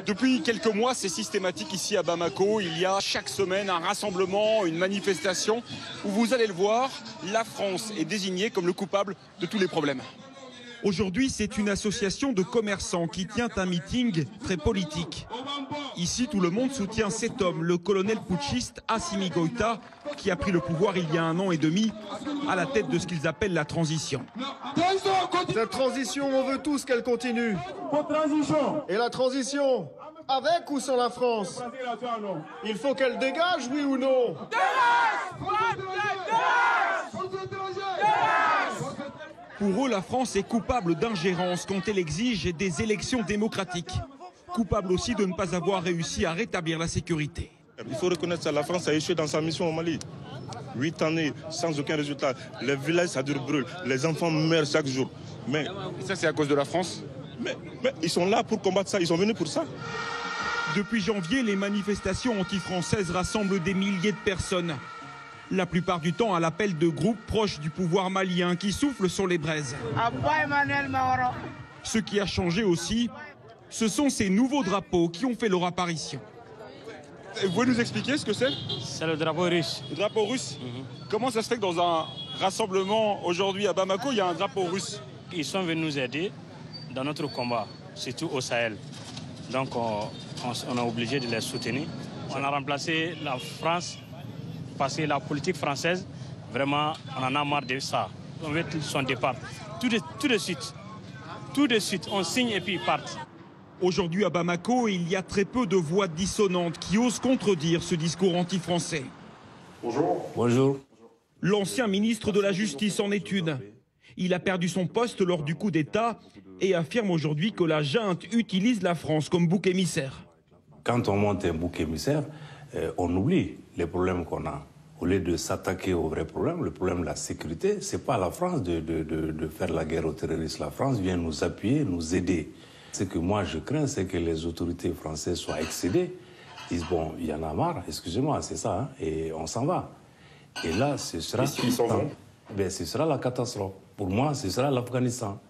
Depuis quelques mois, c'est systématique ici à Bamako. Il y a chaque semaine un rassemblement, une manifestation où vous allez le voir, la France est désignée comme le coupable de tous les problèmes. Aujourd'hui, c'est une association de commerçants qui tient un meeting très politique. Ici, tout le monde soutient cet homme, le colonel putschiste Assimi Goïta, qui a pris le pouvoir il y a 1 an et demi à la tête de ce qu'ils appellent la transition. Cette transition, on veut tous qu'elle continue. Et la transition, avec ou sans la France? Il faut qu'elle dégage, oui ou non? Pour eux, la France est coupable d'ingérence quand elle exige des élections démocratiques. Coupable aussi de ne pas avoir réussi à rétablir la sécurité. Il faut reconnaître ça, la France a échoué dans sa mission au Mali. 8 années sans aucun résultat. Les villages, ça brûle. Les enfants meurent chaque jour. Mais et ça, c'est à cause de la France? Mais ils sont là pour combattre ça, ils sont venus pour ça. Depuis janvier, les manifestations anti-françaises rassemblent des milliers de personnes. La plupart du temps à l'appel de groupes proches du pouvoir malien qui soufflent sur les braises. Ce qui a changé aussi, ce sont ces nouveaux drapeaux qui ont fait leur apparition. Vous pouvez nous expliquer ce que c'est? C'est le drapeau russe. Le drapeau russe? Comment ça se fait que dans un rassemblement aujourd'hui à Bamako, il y a un drapeau russe? Ils sont venus nous aider dans notre combat, surtout au Sahel. Donc on est obligé de les soutenir. On a remplacé la France parce que la politique française, vraiment, on en a marre de ça. On veut son départ. Tout de suite, on signe et puis ils partent. Aujourd'hui à Bamako, il y a très peu de voix dissonantes qui osent contredire ce discours anti-français. Bonjour. Bonjour. L'ancien ministre de la Justice en est une. Il a perdu son poste lors du coup d'État et affirme aujourd'hui que la junte utilise la France comme bouc émissaire. Quand on monte un bouc émissaire, on oublie les problèmes qu'on a. Au lieu de s'attaquer aux vrais problèmes, le problème de la sécurité, ce n'est pas à la France de faire la guerre aux terroristes. La France vient nous appuyer, nous aider. Ce que moi je crains, c'est que les autorités françaises soient excédées, disent bon, il y en a marre, excusez-moi, c'est ça, hein, et on s'en va. Et là, ce sera... Et s'ils s'en vont? Ce sera la catastrophe. Pour moi, ce sera l'Afghanistan.